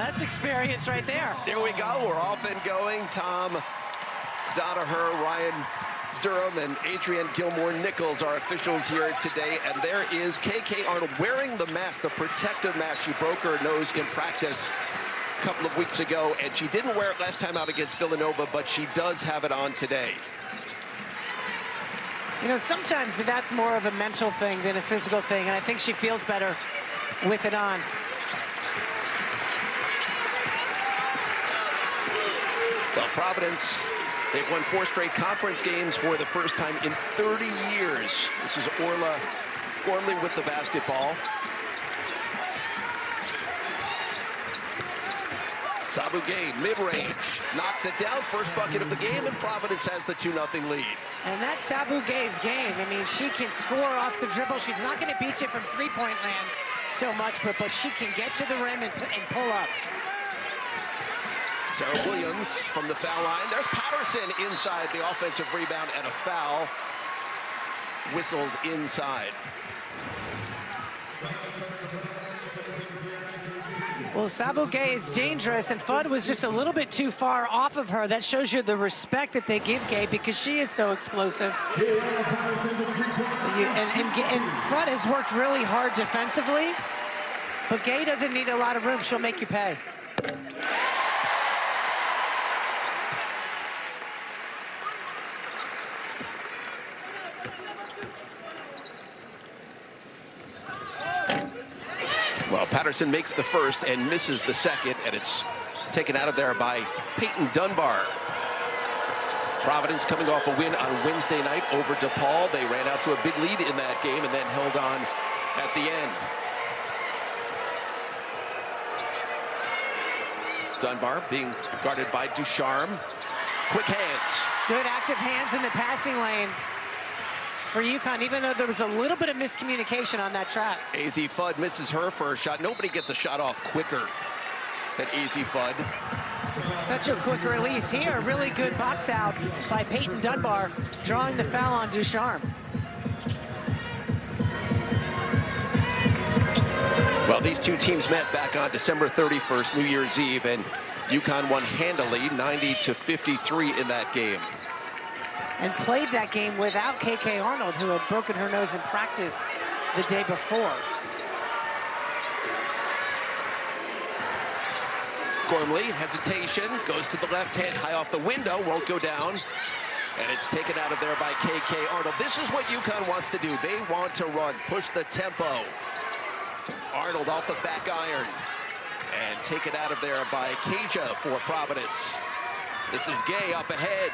That's experience right there. Here we go. We're off and going. Tom Donaher, Ryan Durham, and Adrienne Gilmore-Nichols are officials here today. And there is KK Arnold wearing the mask, the protective mask. She broke her nose in practice a couple of weeks ago, and she didn't wear it last time out against Villanova, but she does have it on today. You know, sometimes that's more of a mental thing than a physical thing, and I think she feels better with it on. Well, Providence, they've won 4 straight conference games for the first time in 30 years. This is Orla Gormley with the basketball. Sabu Gay, mid-range, knocks it down. First bucket of the game, and Providence has the 2-0 lead. And that's Sabu Gay's game. I mean, she can score off the dribble. She's not going to beat you from three-point land so much, but she can get to the rim and pull up. Sarah Williams from the foul line. There's Patterson inside the offensive rebound, and a foul whistled inside. Well, Sabu Gay is dangerous, and Fudd was just a little bit too far off of her. That shows you the respect that they give Gay because she is so explosive. And Fudd has worked really hard defensively, but Gay doesn't need a lot of room. She'll make you pay. Well, Patterson makes the first and misses the second, and it's taken out of there by Peyton Dunbar. Providence coming off a win on Wednesday night over DePaul. They ran out to a big lead in that game and then held on at the end. Dunbar being guarded by Ducharme. Quick hands. Good active hands in the passing lane for UConn, even though there was a little bit of miscommunication on that track. AZ Fudd misses her first shot. Nobody gets a shot off quicker than AZ Fudd. Such a quick release here. Really good box out by Peyton Dunbar, drawing the foul on Ducharme. Well, these two teams met back on December 31st, New Year's Eve, and UConn won handily, 90-53 in that game. And played that game without KK Arnold, who had broken her nose in practice the day before. Gormley, hesitation, goes to the left hand, high off the window, won't go down. And it's taken out of there by KK Arnold. This is what UConn wants to do. They want to run, push the tempo. Arnold off the back iron. And taken out of there by Kaja for Providence. This is Gay up ahead.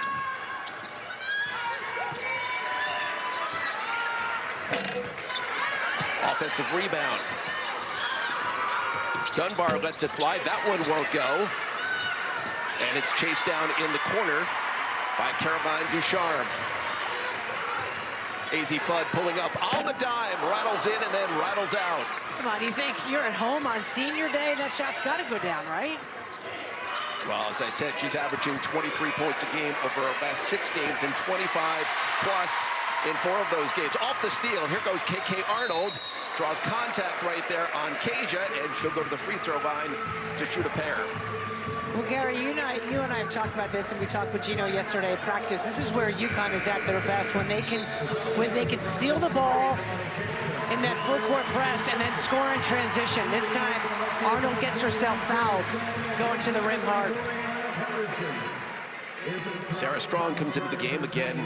Offensive rebound. Dunbar lets it fly. That one won't go. And it's chased down in the corner by Caroline Ducharme. AZ Fudd pulling up on the dime, rattles in and then rattles out. Come on, you think you're at home on senior day? That shot's got to go down, right? Well, as I said, she's averaging 23 points a game over her last 6 games and 25 plus in 4 of those games. Off the steal, here goes KK Arnold. Draws contact right there on Kaja, and she'll go to the free throw line to shoot a pair. Well, Gary, you and I have talked about this, and we talked with Gino yesterday at practice. This is where UConn is at their best, when they can steal the ball in that full court press and then score in transition. This time, Arnold gets herself fouled, going to the rim hard. Sarah Strong comes into the game again.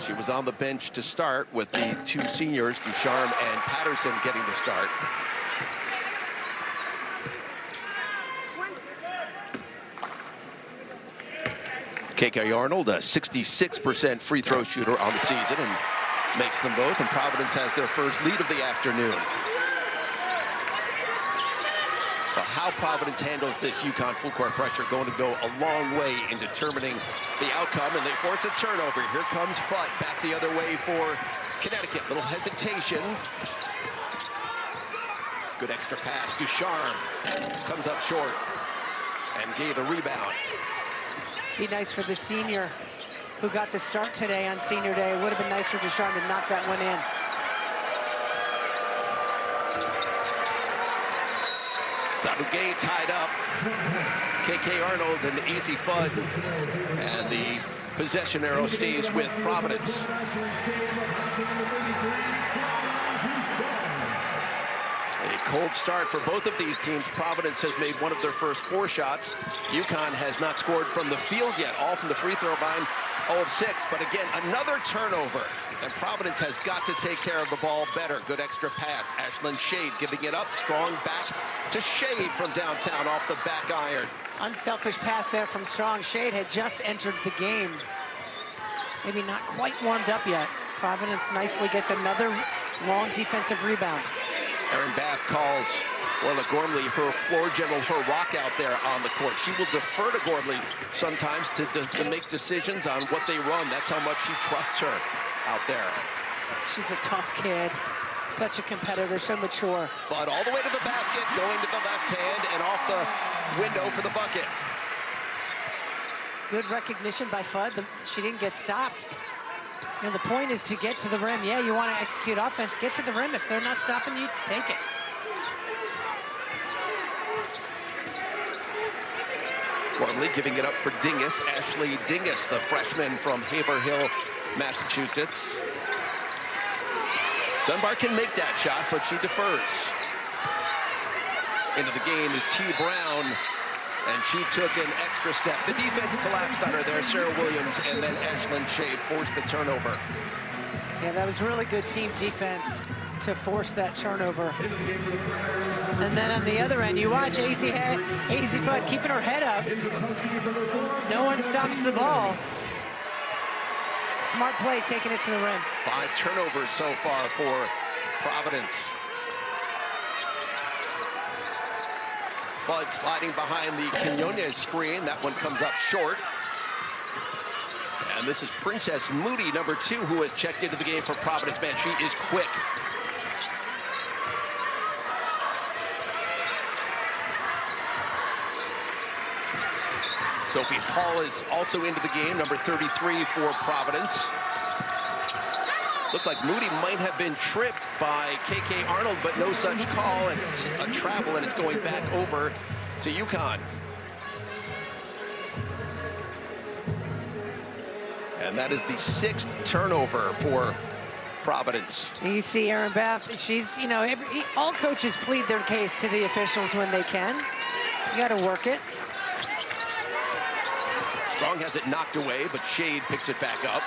She was on the bench to start with the 2 seniors, Ducharme and Patterson, getting the start. KK Arnold, a 66% free throw shooter on the season, and makes them both, and Providence has their first lead of the afternoon. But how Providence handles this UConn full court pressure going to go a long way in determining the outcome, and they force a turnover. Here comes Fudd back the other way for Connecticut. Little hesitation. Good extra pass. Ducharme comes up short and gave a rebound. Be nice for the senior who got the start today on senior day. It would have been nice for Ducharme to knock that one in. Sadugay tied up. KK Arnold and the easy Fudd. And the possession arrow stays with Providence. A cold start for both of these teams. Providence has made one of their first 4 shots. UConn has not scored from the field yet, all from the free throw line, 0 of 6. But again, another turnover. And Providence has got to take care of the ball better. Good extra pass. Ashlyn Shade giving it up. Strong back to Shade from downtown off the back iron. Unselfish pass there from Strong. Shade had just entered the game. Maybe not quite warmed up yet. Providence nicely gets another long defensive rebound. Erin Bath calls Orla Gormley her floor general, her rock out there on the court. She will defer to Gormley sometimes to make decisions on what they run. That's how much she trusts her out there. She's a tough kid. Such a competitor, so mature. But all the way to the basket, going to the left hand and off the window for the bucket. Good recognition by Fudd. She didn't get stopped. You know, the point is to get to the rim. Yeah, you want to execute offense. Get to the rim. If they're not stopping you, take it. Gormley giving it up for Dingus. Ashley Dingus, the freshman from Haverhill, Massachusetts. Dunbar can make that shot, but she defers. Into the game is T. Brown, and she took an extra step. The defense collapsed on her there. Sarah Williams and then Ashlyn Shade forced the turnover. Yeah, that was really good team defense to force that turnover. And then on the other end, you watch AZ Fudd keeping her head up. No one stops the ball. Smart play taking it to the rim. 5 turnovers so far for Providence. Fudd sliding behind the Quinones screen. That one comes up short. And this is Princess Moody, number 2, who has checked into the game for Providence. Man, she is quick. Sophie Hall is also into the game, number 33 for Providence. Looked like Moody might have been tripped by KK Arnold, but no such call. It's a travel, and it's going back over to UConn. And that is the 6th turnover for Providence. You see Erin Bath, she's, you know, all coaches plead their case to the officials when they can. You got to work it. Strong has it knocked away, but Shade picks it back up.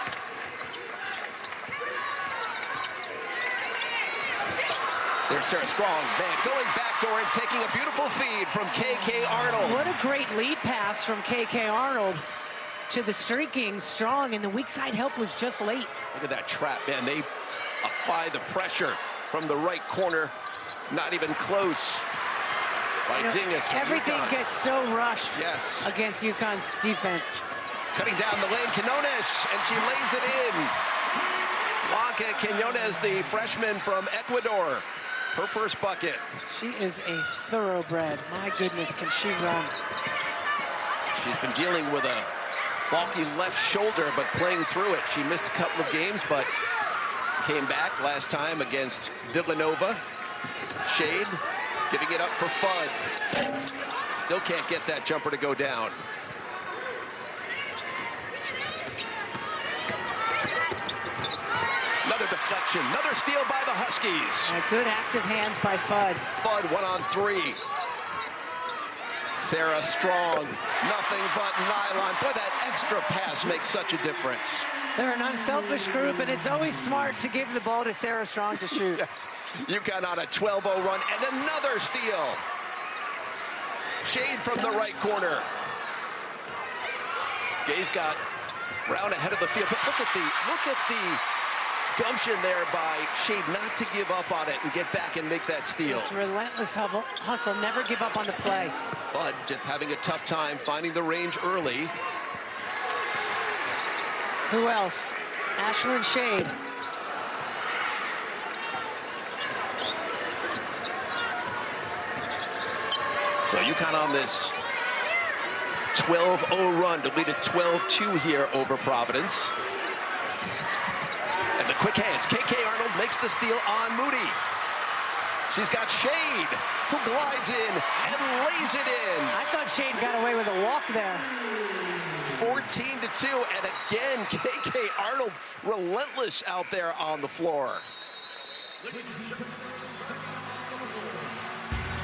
There's Sarah Strong, man, going backdoor and taking a beautiful feed from KK Arnold. What a great lead pass from KK Arnold to the streaking Strong, and the weak side help was just late. Look at that trap, man. They apply the pressure from the right corner. Not even close by Dingus. Everything gets so rushed against UConn's defense. Cutting down the lane, Quinones, and she lays it in. Blanca Quinones, the freshman from Ecuador. Her first bucket. She is a thoroughbred. My goodness, can she run? She's been dealing with a bulky left shoulder, but playing through it. She missed a couple of games, but came back last time against Villanova. Shade giving it up for Fudd. Still can't get that jumper to go down. Another deflection, another steal by the Huskies. Good active hands by Fudd. Fudd 1-on-3. Sarah Strong, nothing but nylon. Boy, that extra pass makes such a difference. They're an unselfish group, and it's always smart to give the ball to Sarah Strong to shoot. Yes. UConn on a 12-0 run, and another steal. Shade from the right corner. Gay's got Brown ahead of the field, but look at the gumption there by Shade not to give up on it and get back and make that steal. It's relentless hustle, never give up on the play. Fudd just having a tough time finding the range early. Who else? Ashlyn Shade. So UConn on this 12-0 run to lead at 12-2 here over Providence. And the quick hands. KK Arnold makes the steal on Moody. She's got Shade. who glides in and lays it in. I thought Shane got away with a walk there. 14-2, and again, KK Arnold relentless out there on the floor.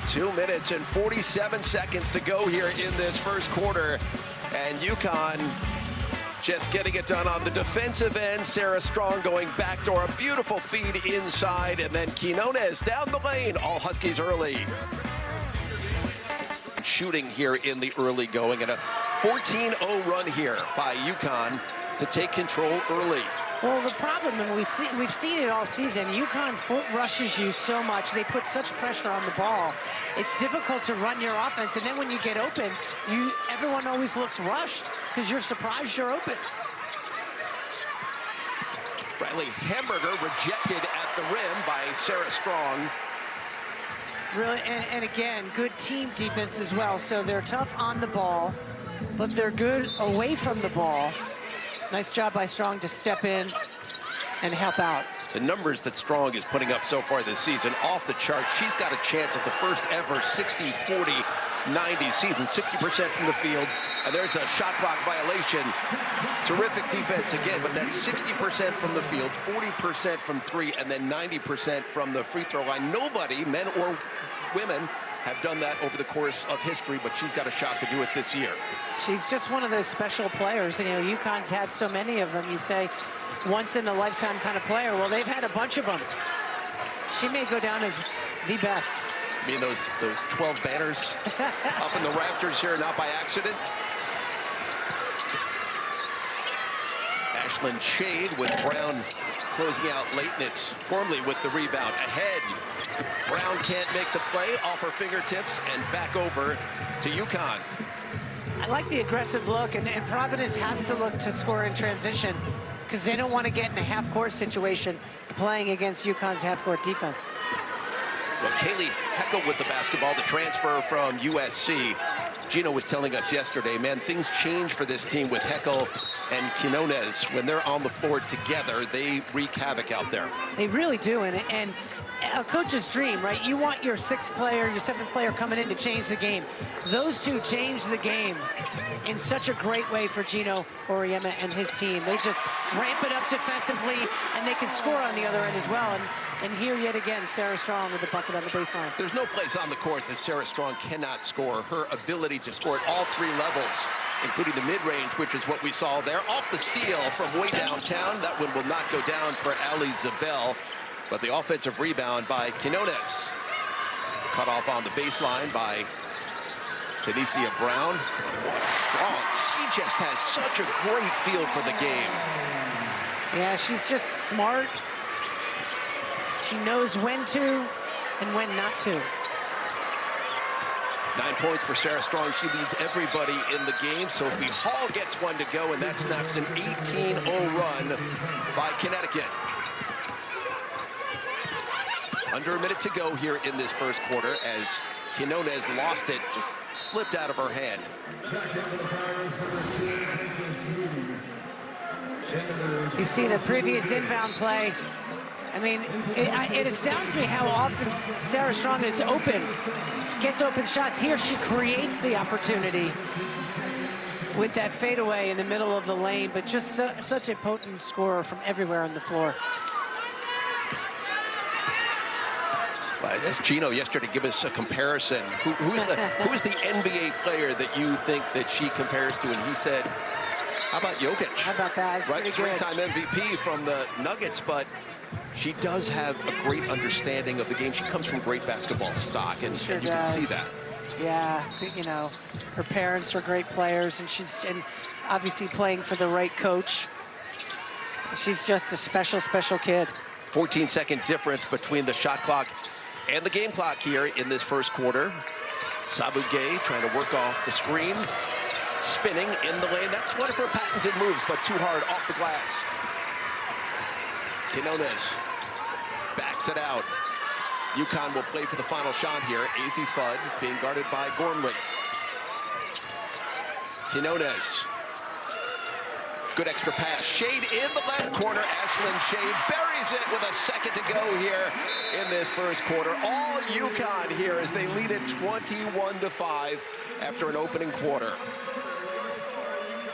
2 minutes and 47 seconds to go here in this first quarter, and UConn just getting it done on the defensive end. Sarah Strong going backdoor, a beautiful feed inside, and then Quinones down the lane. All Huskies early. Shooting here in the early going, and a 14-0 run here by UConn to take control early. Well, the problem, and we've seen it all season, UConn foot rushes you so much. They put such pressure on the ball. It's difficult to run your offense, and then when you get open, everyone always looks rushed because you're surprised you're open. Riley Hamburger rejected at the rim by Sarah Strong. Really, and again, good team defense as well. So they're tough on the ball, but they're good away from the ball. Nice job by Strong to step in and help out. The numbers that Strong is putting up so far this season, off the chart. She's got a chance at the first ever 60-40-90 season, 60% from the field. And there's a shot clock violation. Terrific defense again, but that's 60% from the field, 40% from three, and then 90% from the free throw line. Nobody, men or women, have done that over the course of history, but she's got a shot to do it this year. She's just one of those special players. You know, UConn's had so many of them. You say, once in a lifetime kind of player. Well, they've had a bunch of them. She may go down as the best. You mean those 12 banners up in the rafters here, not by accident? Ashlyn Shade with Brown closing out late, and it's Gormley with the rebound. Ahead, Brown can't make the play, off her fingertips, and back over to UConn. I like the aggressive look, and Providence has to look to score in transition because they don't want to get in a half-court situation playing against UConn's half-court defense. Well, Kaylee Heckel with the basketball, the transfer from USC. Gino was telling us yesterday, man, things change for this team with Heckel and Quinones. When they're on the floor together, they wreak havoc out there. They really do, and a coach's dream, right? You want your sixth player, your seventh player coming in to change the game. Those two change the game in such a great way for Gino Auriemma and his team. They just ramp it up defensively, and they can score on the other end as well. And here yet again, Sarah Strong with the bucket on the baseline. There's no place on the court that Sarah Strong cannot score. Her ability to score at all three levels, including the mid-range, which is what we saw there. Off the steal from way downtown. That one will not go down for Ali Zabel. But the offensive rebound by Quinones. Cut off on the baseline by Tanisha Brown. Boy, Strong. She just has such a great feel for the game. Yeah, she's just smart. She knows when to and when not to. 9 points for Sarah Strong. She leads everybody in the game. Sophie Hall gets one to go, and that snaps an 18-0 run by Connecticut. Under a minute to go here in this first quarter as Quinones lost it, just slipped out of her hand. You see the previous inbound play. I mean, it astounds me how often Sarah Strong is open, gets open shots. Here she creates the opportunity with that fadeaway in the middle of the lane, but just such a potent scorer from everywhere on the floor. Well, I asked Gino yesterday to give us a comparison. Who's the NBA player that you think that she compares to? And he said, how about Jokic? How about that? Right, three-time MVP from the Nuggets, but she does have a great understanding of the game. She comes from great basketball stock, and you can see that. Yeah, you know, her parents are great players, and she's obviously playing for the right coach. She's just a special, special kid. 14-second difference between the shot clock and the game clock here in this first quarter. Sabu Gay trying to work off the screen. Spinning in the lane. That's one of her patented moves, but too hard off the glass. Quinones backs it out. UConn will play for the final shot here. Azzi Fudd being guarded by Gormley. Quinones Good extra pass. Shade in the left corner. Ashlyn Shade buries it with a second to go here in this first quarter. All UConn here as they lead it 21-5 after an opening quarter.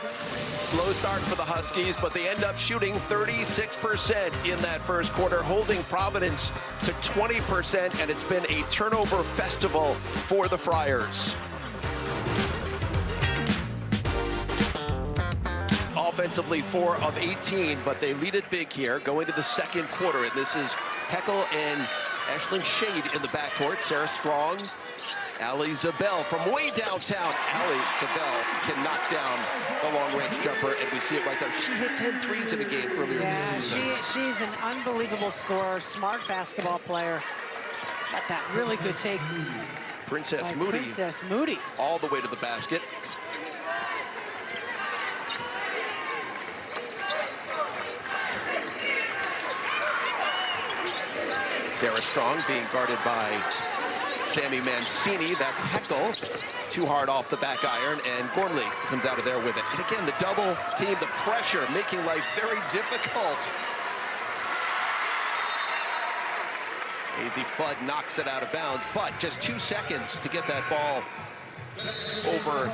Slow start for the Huskies, but they end up shooting 36% in that first quarter, holding Providence to 20%, and it's been a turnover festival for the Friars. Offensively, 4 of 18, but they lead it big here going to the second quarter, and this is Heckel and Ashlyn Shade in the backcourt. Sarah Strong, Allie Zabel from way downtown. Allie Zabel can knock down the long-range jumper, and we see it right there. She hit 10 threes in a game earlier this season. She's an unbelievable scorer, smart basketball player. Got that really good take. Princess Moody all the way to the basket. Sarah Strong being guarded by Sammy Mancini. That's Heckel. Too hard off the back iron, and Gormley comes out of there with it. And again, the double team, the pressure, making life very difficult. Azzi Fudd knocks it out of bounds, but just 2 seconds to get that ball over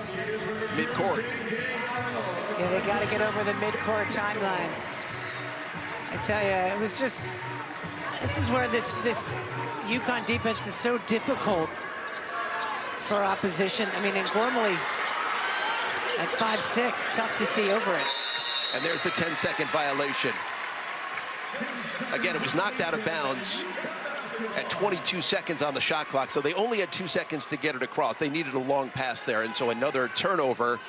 midcourt. Yeah, they got to get over the midcourt timeline. I tell you, it was just... This is where this UConn defense is so difficult for opposition. I mean, and Gormley at 5'6", tough to see over it. And there's the 10-second violation. Again, it was knocked out of bounds at 22 seconds on the shot clock, so they only had 2 seconds to get it across. They needed a long pass there, and so another turnover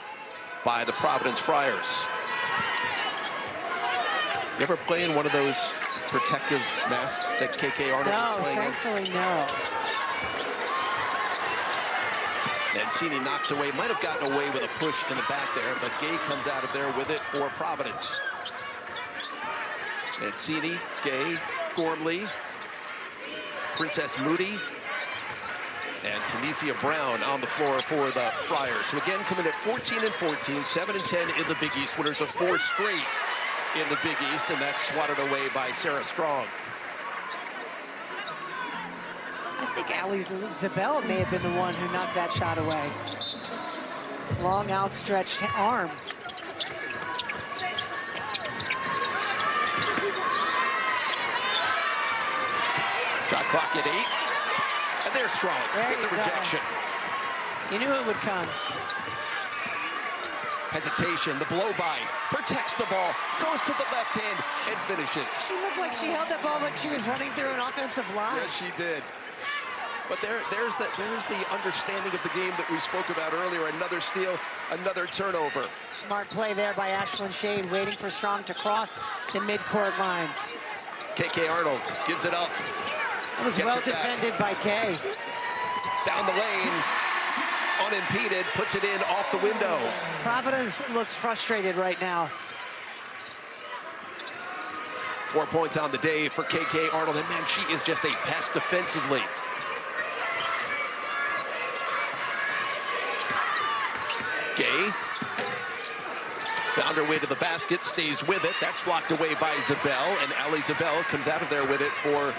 by the Providence Friars. You ever play in one of those protective masks that KK Arnold is playing in? No, thankfully no. Mancini knocks away, might have gotten away with a push in the back there, but Gay comes out of there with it for Providence. Mancini, Gay, Gormley, Princess Moody, and Tunisia Brown on the floor for the Friars. So again, coming at 14-14, 7-10 in the Big East, winners of 4 straight in the Big East, and that's swatted away by Sarah Strong. I think Allie Zabel may have been the one who knocked that shot away. Long outstretched arm. Shot clock at 8, and there's Strong with the rejection. You knew it would come. Hesitation, the blow-by, protects the ball, goes to the left hand, and finishes. She looked like she held that ball like she was running through an offensive line. Yes, she did. But there's the understanding of the game that we spoke about earlier. Another steal, another turnover. Smart play there by Ashlyn Shade, waiting for Strong to cross the midcourt line. KK Arnold gives it up. That was well defended by Kay. Down the lane, unimpeded, puts it in off the window. Providence looks frustrated right now. 4 points on the day for KK Arnold, and man, she is just a pest defensively. Gay found her way to the basket, stays with it. That's blocked away by Zabel, and Allie Zabel comes out of there with it for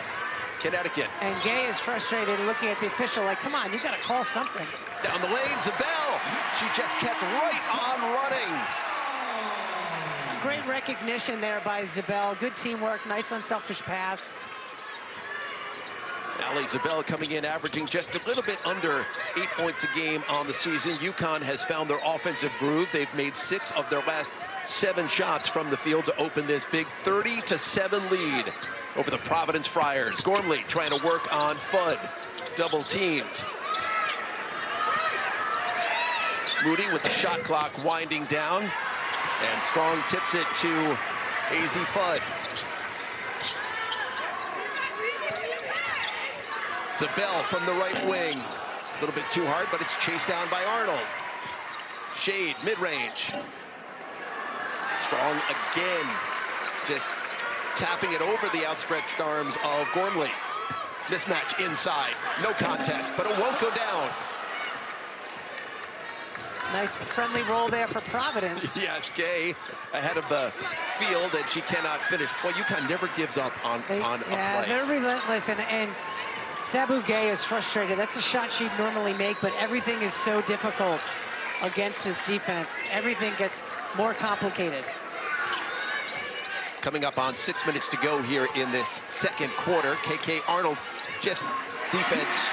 Connecticut. And Gay is frustrated looking at the official like, come on, you got to call something. Down the lane, Zabel. She just kept right on running. Great recognition there by Zabel. Good teamwork, nice unselfish pass. Allie Zabel coming in, averaging just a little bit under 8 points a game on the season. UConn has found their offensive groove. They've made 6 of their last 7 shots from the field to open this big 30-7 lead over the Providence Friars. Gormley trying to work on Fudd, double teamed. Moody with the shot clock winding down, and Strong tips it to Azzi Fudd. Zabel from the right wing. A little bit too hard, but it's chased down by Arnold. Shade, mid-range. Strong again, just tapping it over the outstretched arms of Gormley. Mismatch inside, no contest, but it won't go down. Nice friendly roll there for Providence. Yes, Gay ahead of the field, and she cannot finish. Boy, UConn never gives up on a play. They're relentless, and Sabu Gay is frustrated. That's a shot she'd normally make, but everything is so difficult against this defense. Everything gets more complicated. Coming up on 6 minutes to go here in this second quarter. KK Arnold, just defense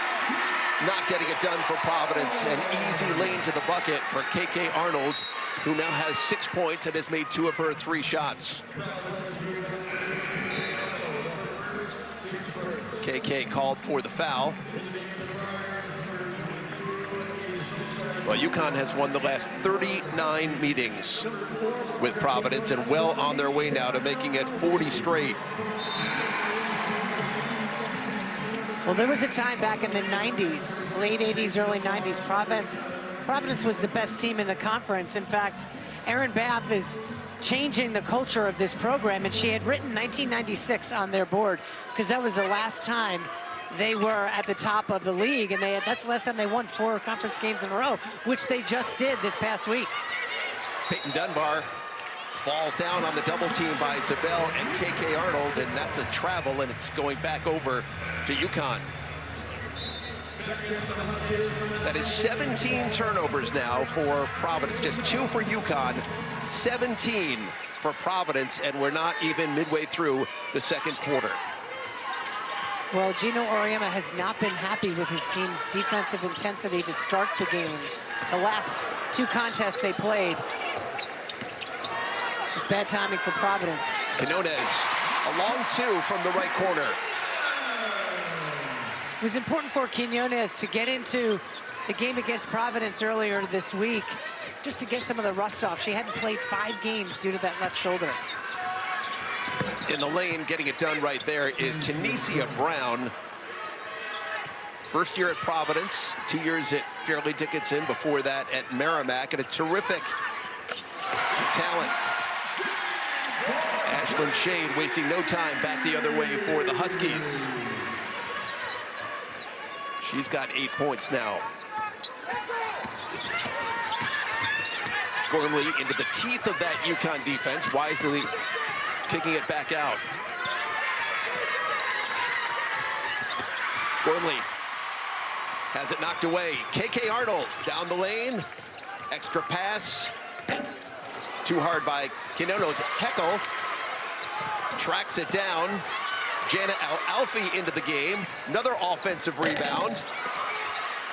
not getting it done for Providence. An easy lane to the bucket for KK Arnold, who now has 6 points and has made 2 of her 3 shots. KK called for the foul. Well, UConn has won the last 39 meetings with Providence and well on their way now to making it 40 straight. Well, there was a time back in the 90s, late 80s, early 90s, Providence was the best team in the conference. In fact, Erin Bath is changing the culture of this program, and she had written 1996 on their board because that was the last time they were at the top of the league, and that's the last time they won 4 conference games in a row, which they just did this past week. Peyton Dunbar falls down on the double team by Zabel and KK Arnold, and that's a travel, and it's going back over to UConn. That is 17 turnovers now for Providence, just 2 for UConn, 17 for Providence, and we're not even midway through the second quarter. Well, Gino Auriemma has not been happy with his team's defensive intensity to start the games. The last 2 contests they played. Just bad timing for Providence. Quinones, a long 2 from the right corner. It was important for Quinones to get into the game against Providence earlier this week, just to get some of the rust off. She hadn't played 5 games due to that left shoulder. In the lane, getting it done right there is Tanisha Brown. First year at Providence, 2 years at Fairleigh Dickinson, before that at Merrimack, and a terrific talent. Ashlyn Shade wasting no time back the other way for the Huskies. She's got 8 points now. Gormley into the teeth of that UConn defense, wisely taking it back out. Gormley has it knocked away. KK Arnold down the lane. Extra pass. Too hard by Quinones. Heckel tracks it down. Jana Alfie into the game. Another offensive rebound.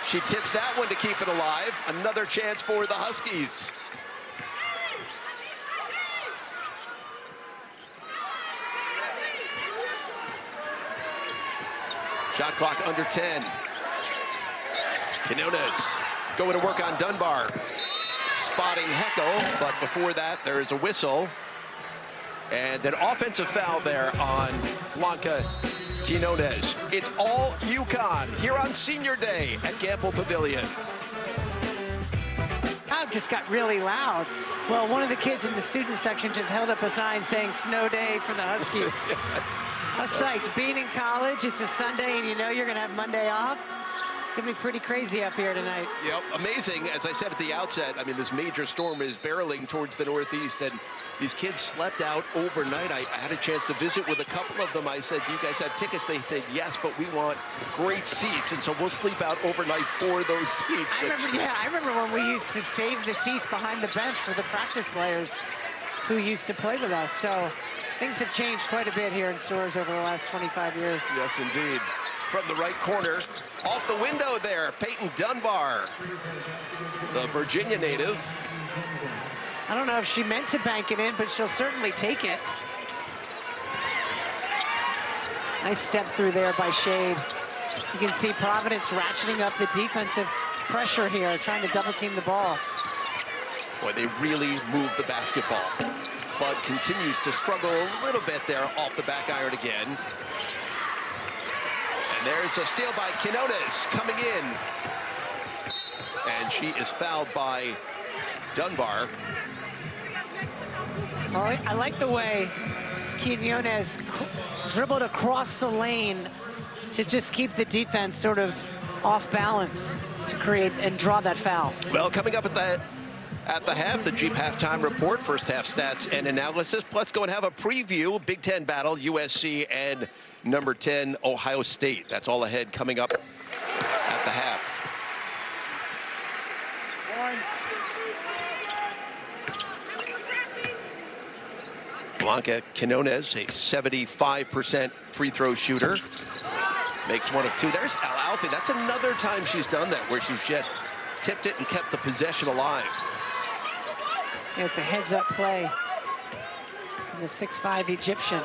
She tips that one to keep it alive. Another chance for the Huskies. Shot clock under 10. Quinones going to work on Dunbar. Spotting Heckel, but before that, there is a whistle. And an offensive foul there on Blanca Quinones. It's all UConn here on Senior Day at Gamble Pavilion. Crowd just got really loud. Well, one of the kids in the student section just held up a sign saying snow day for the Huskies. How psyched. Being in college, it's a Sunday and you know you're going to have Monday off. It's going to be pretty crazy up here tonight. Yep, amazing. As I said at the outset, I mean, this major storm is barreling towards the northeast, and these kids slept out overnight. I had a chance to visit with a couple of them. I said, do you guys have tickets? They said, yes, but we want great seats, and so we'll sleep out overnight for those seats. I remember when we used to save the seats behind the bench for the practice players who used to play with us. So things have changed quite a bit here in Storrs over the last 25 years. Yes, indeed. From the right corner, off the window there, Peyton Dunbar, the Virginia native. I don't know if she meant to bank it in, but she'll certainly take it. Nice step through there by Shade. You can see Providence ratcheting up the defensive pressure here, trying to double team the ball. Boy, they really move the basketball. Bud continues to struggle a little bit there off the back iron again. And there's a steal by Quinones coming in. And she is fouled by Dunbar. Well, I like the way Quinones dribbled across the lane to just keep the defense sort of off balance. to create and draw that foul. Well, coming up at the half, the Jeep halftime report, first half stats and analysis, plus go and have a preview, Big Ten battle, USC and number 10, Ohio State. That's all ahead coming up at the half. Blanca Quinones, a 75% free throw shooter. Makes one of two. There's Alfie. That's another time she's done that, where she's just tipped it and kept the possession alive. Yeah, it's a heads-up play from the 6'5" Egyptian.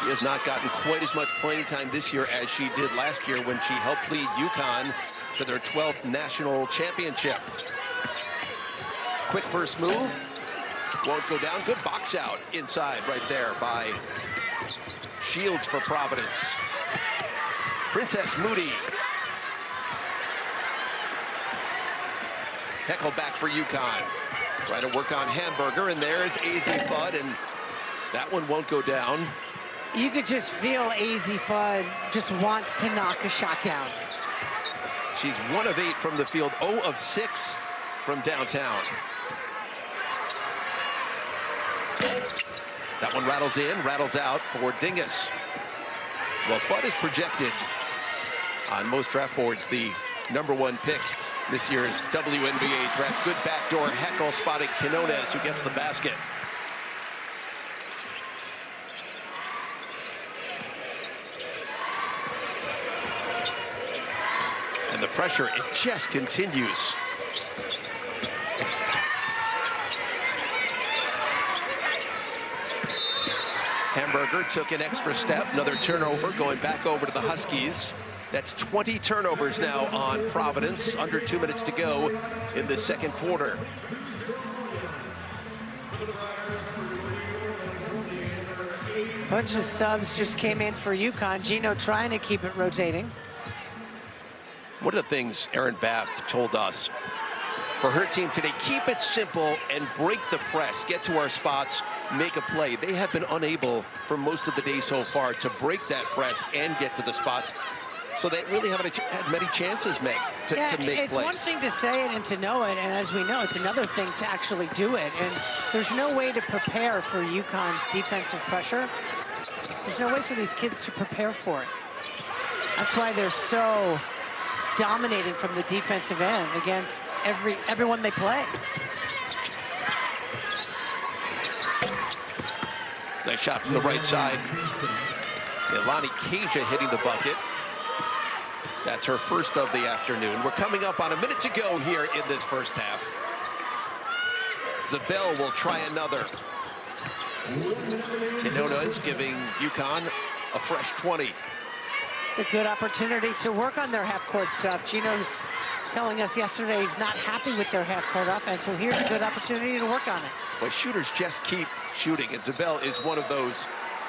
She has not gotten quite as much playing time this year as she did last year when she helped lead UConn to their 12th national championship. Quick first move. Won't go down. Good box out inside right there by Shields for Providence. Princess Moody. Heckle back for UConn. Trying to work on Hamburger, and there's AZ Fudd, and that one won't go down. You could just feel AZ Fudd just wants to knock a shot down. She's 1 of 8 from the field, 0 of 6 from downtown. That one rattles in, rattles out for Dingus. Well, Fudd is projected on most draft boards the #1 pick this year's WNBA draft. Good backdoor heckle, spotting Quinones, who gets the basket. And the pressure, it just continues. Hamburger took an extra step, another turnover, going back over to the Huskies. That's 20 turnovers now on Providence, under 2 minutes to go in the second quarter. Bunch of subs just came in for UConn. Gino trying to keep it rotating. One of the things Erin Bath told us for her team today, keep it simple and break the press, get to our spots, make a play. They have been unable for most of the day so far to break that press and get to the spots. So they really haven't had many chances, Meg, to make plays. It's one thing to say it and to know it, and as we know, it's another thing to actually do it. And there's no way to prepare for UConn's defensive pressure. There's no way for these kids to prepare for it. That's why they're so dominating from the defensive end against everyone they play. Nice shot from the right side. Ilani Keisha hitting the bucket. That's her first of the afternoon. We're coming up on a minute to go here in this first half. Zabel will try another. Quinones giving UConn a fresh 20. It's a good opportunity to work on their half-court stuff. Gino telling us yesterday he's not happy with their half-court offense. Well, here's a good opportunity to work on it. Well, shooters just keep shooting, and Zabel is one of those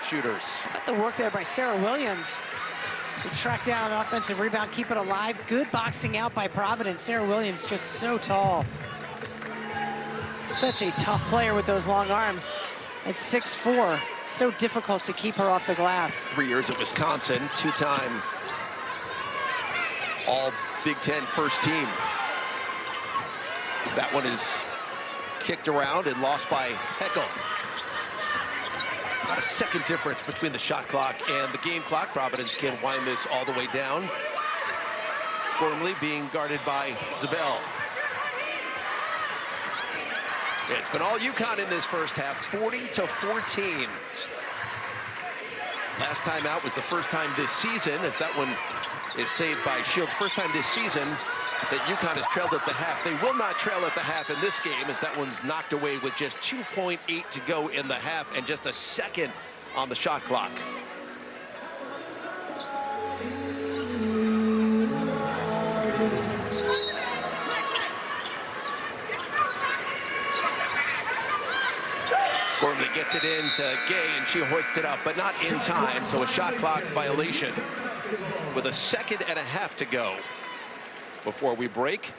shooters. Got the work there by Sarah Williams to track down an offensive rebound, keep it alive. Good boxing out by Providence. Sarah Williams just so tall. Such a tough player with those long arms. At 6'4", so difficult to keep her off the glass. 3 years at Wisconsin, 2-time all Big Ten first team. That one is kicked around and lost by Heckle. About a second difference between the shot clock and the game clock. Providence can wind this all the way down. Gormley being guarded by Zabel. It's been all UConn in this first half, 40-14. Last time out was the first time this season, as that one is saved by Shields. First time this season that UConn has trailed at the half. They will not trail at the half in this game, as that one's knocked away with just 2.8 to go in the half and just a second on the shot clock. Gormley gets it in to Gay, and she hoists it up, but not in time, so a shot clock violation with a second and a half to go before we break.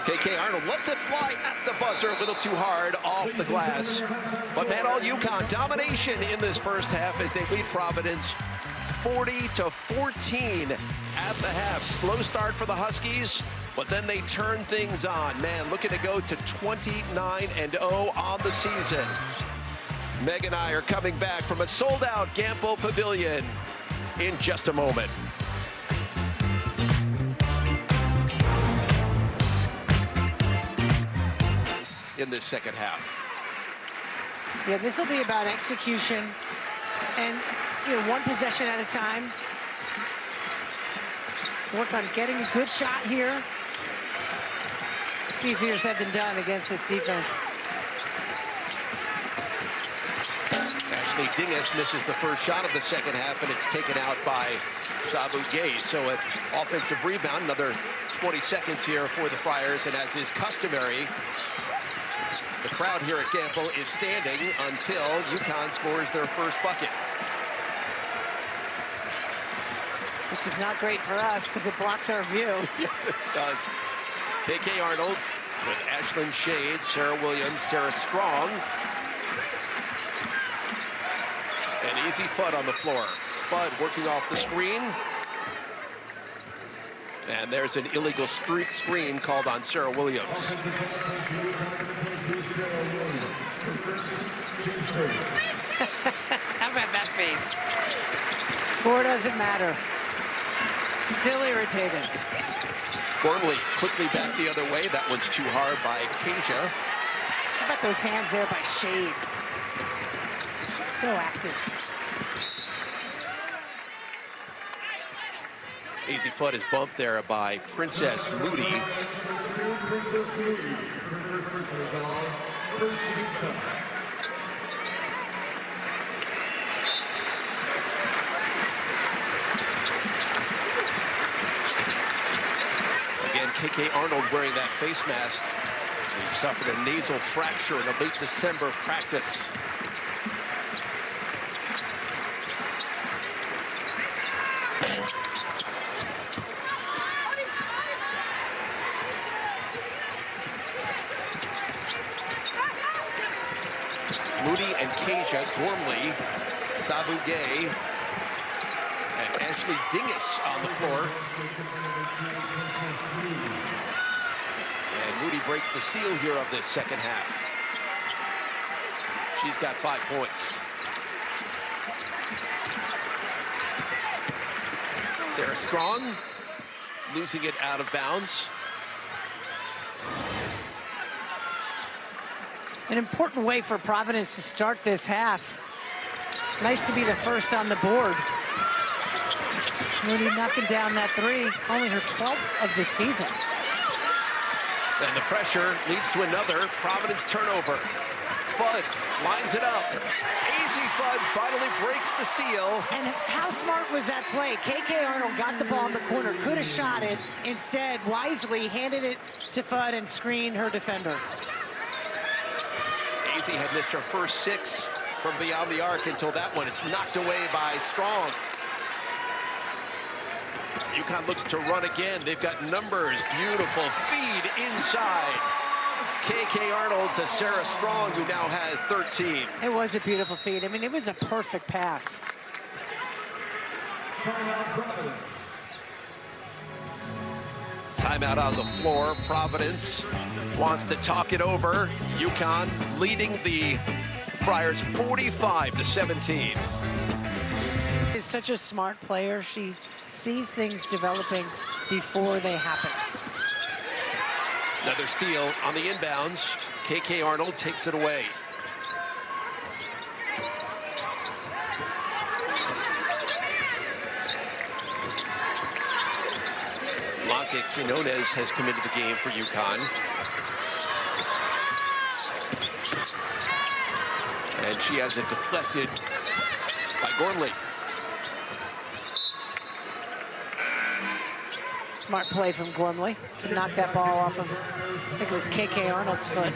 KK Arnold lets it fly at the buzzer, a little too hard off the glass. But man, all UConn domination in this first half as they lead Providence 40-14 at the half. Slow start for the Huskies, but then they turn things on. Man, looking to go to 29-0 on the season. Meg and I are coming back from a sold-out Gampo Pavilion in just a moment. In this second half. Yeah, this will be about execution and, one possession at a time. Work on getting a good shot here. It's easier said than done against this defense. Ashley Dingus misses the first shot of the second half, and it's taken out by Sabu Gay. So an offensive rebound, another 20 seconds here for the Friars, and as is customary, the crowd here at Gampo is standing until UConn scores their first bucket. Which is not great for us because it blocks our view. Yes, it does. KK Arnold with Ashlyn Shade, Sarah Williams, Sarah Strong. And Easy Fudd on the floor. Fudd working off the screen. And there's an illegal screen called on Sarah Williams. How about that face? Score doesn't matter. Still irritated. Gormley quickly back the other way. That one's too hard by Kasia. How about those hands there by Shade? So active. Easy Fudd is bumped there by Princess Moody. Again, KK Arnold wearing that face mask. He suffered a nasal fracture in a late December practice. Moody and Kasia, Gormley, Sabu Gay, and Ashley Dingus on the floor. And Moody breaks the seal here of this second half. She's got 5 points. Sarah Strong losing it out of bounds. An important way for Providence to start this half. Nice to be the first on the board. Moody knocking down that three, only her 12th of the season. And the pressure leads to another Providence turnover. Fudd lines it up. Easy Fudd finally breaks the seal. And how smart was that play? KK Arnold got the ball in the corner, could have shot it. Instead, wisely handed it to Fudd and screened her defender. Easy had missed her first 6 from beyond the arc until that one. It's knocked away by Strong. UConn looks to run again. They've got numbers. Beautiful feed inside. KK Arnold to Sarah Strong, who now has 13. It was a beautiful feed. I mean, it was a perfect pass. Timeout on the floor. Providence wants to talk it over. UConn leading the Friars 45-17. She's such a smart player. She sees things developing before they happen. Another steal on the inbounds. KK Arnold takes it away. Blanca Quinones has come into the game for UConn. And she has it deflected by Gormley. Smart play from Gormley to knock that ball off of, I think it was KK Arnold's foot.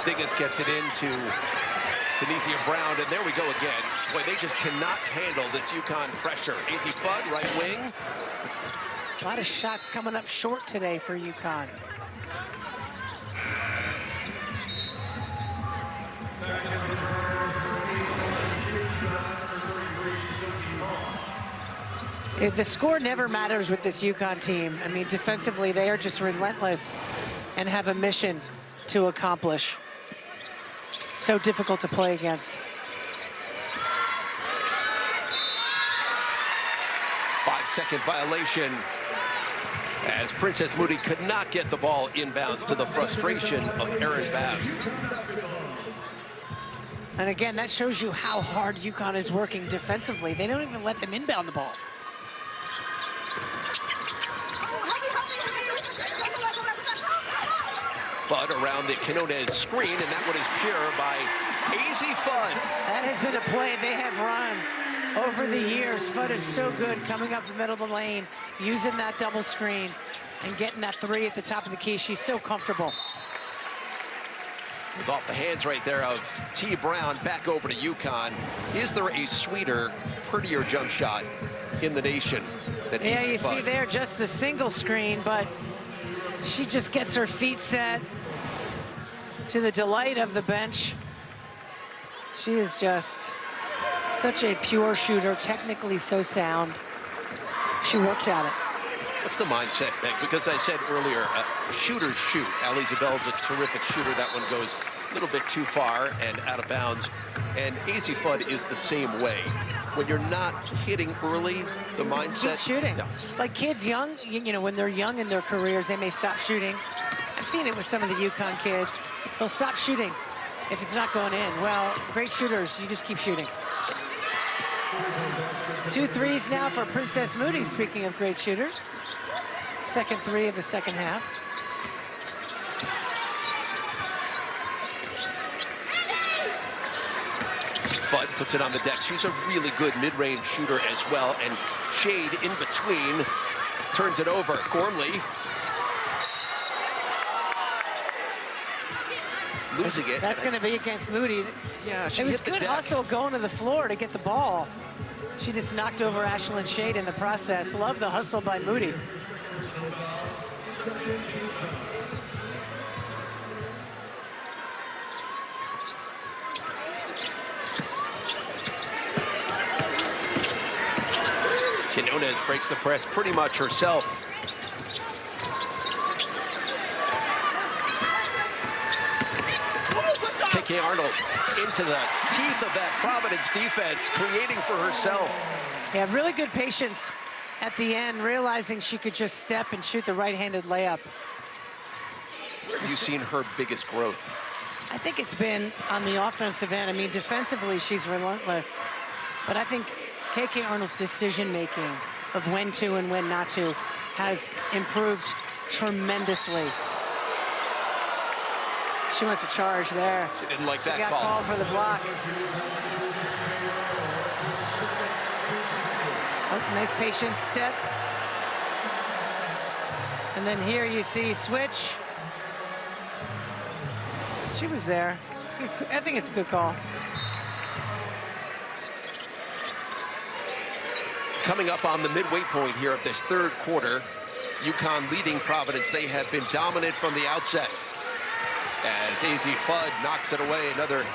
Dingus gets it into Tunisia Brown, and there we go again. Boy, they just cannot handle this UConn pressure. Easy Fudd, right wing. A lot of shots coming up short today for UConn. The score never matters with this UConn team. I mean, defensively, they are just relentless and have a mission to accomplish. So difficult to play against. 5-second violation as Princess Moody could not get the ball inbounds, to the frustration of Erin Babb. And again, that shows you how hard UConn is working defensively. They don't even let them inbound the ball. Fudd around the Quinones screen, and that one is pure by Easy Fudd. That has been a play they have run over the years. Fudd is so good coming up the middle of the lane, using that double screen and getting that three at the top of the key. She's so comfortable. It was off the hands right there of T. Brown. Back over to UConn. Is there a sweeter, prettier jump shot in the nation than Yeah, Easy you Fudd? see there just the single screen, but she just gets her feet set to the delight of the bench. She is just such a pure shooter, technically so sound. She works at it. What's the mindset, Meg? Because I said earlier, shooters shoot. Ali Zabel's a terrific shooter. That one goes a little bit too far and out of bounds. And Easy Fudd is the same way. When you're not hitting early, the mindset... Keep shooting. No. Like kids young, you know, when they're young in their careers, they may stop shooting. I've seen it with some of the UConn kids. They'll stop shooting if it's not going in. Well, great shooters, you just keep shooting. 2 threes now for Princess Moody, speaking of great shooters. Second three of the second half. Fudd puts it on the deck. She's a really good mid-range shooter as well. And Shade in between turns it over. Gormley losing it. That's going to be against Moody. Yeah, she It was hit the good deck. hustle going to the floor to get the ball. She just knocked over Ashlyn Shade in the process. Love the hustle by Moody. Quinones breaks the press pretty much herself. KK Arnold into the teeth of that Providence defense, creating for herself. Yeah, really good patience at the end, realizing she could just step and shoot the right-handed layup. Where have you seen her biggest growth? I think it's been on the offensive end. I mean, defensively, she's relentless. But I think KK Arnold's decision-making of when to and when not to has improved tremendously. She wants a charge there. She didn't like that She got call. called for the block. Oh, nice patience step. And then here you see switch. She was there. I think it's a good call. Coming up on the midway point here of this third quarter, UConn leading Providence. They have been dominant from the outset. As Easy Fudd knocks it away, another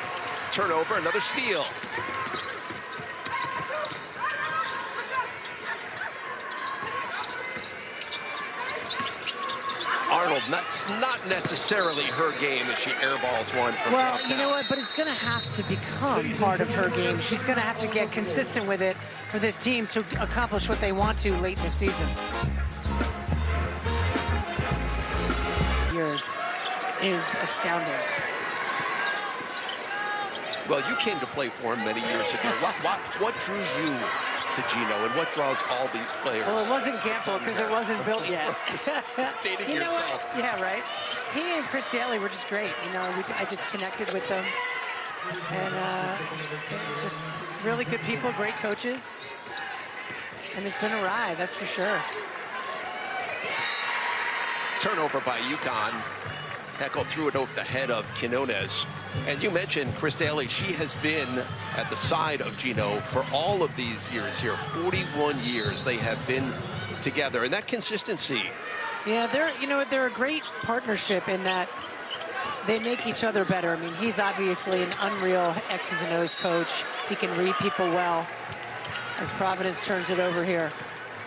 turnover, another steal. Arnold, that's not necessarily her game as she airballs one from Well, downtown. you know what? But it's going to have to become part of her game. She's going to have to get consistent with it for this team to accomplish what they want to late in the season. Years is astounding. Well, you came to play for him many years ago. What drew you to Gino, and what draws all these players? Well, it wasn't Gamble because it wasn't built yet. Dating You know what? yourself. Yeah, right. He and Chris Daly were just great. You know, I just connected with them, and just really good people, great coaches, and it's been a ride, that's for sure. Turnover by UConn. Heckel threw it over the head of Quinones. And you mentioned Chris Daly. She has been at the side of Gino for all of these years here. 41 years they have been together. And that consistency. Yeah, they're a great partnership in that they make each other better. I mean, he's obviously an unreal X's and O's coach. He can read people well as Providence turns it over here.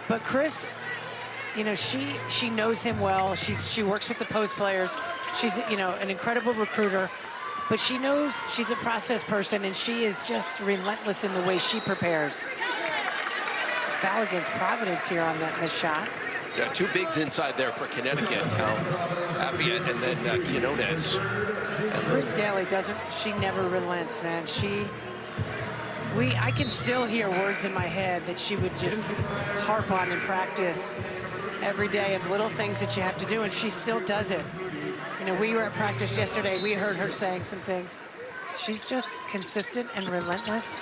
But Chris, you know, she knows him well. She works with the post players. She's, you know, an incredible recruiter. But she knows she's a process person, and she is just relentless in the way she prepares. Foul against Providence here on that missed shot. Yeah, two bigs inside there for Connecticut. Apiet and then Quinones. Chris Daly she never relents, man. I can still hear words in my head that she would just harp on in practice every day of little things that you have to do, and she still does it. You know, we were at practice yesterday. We heard her saying some things. She's just consistent and relentless.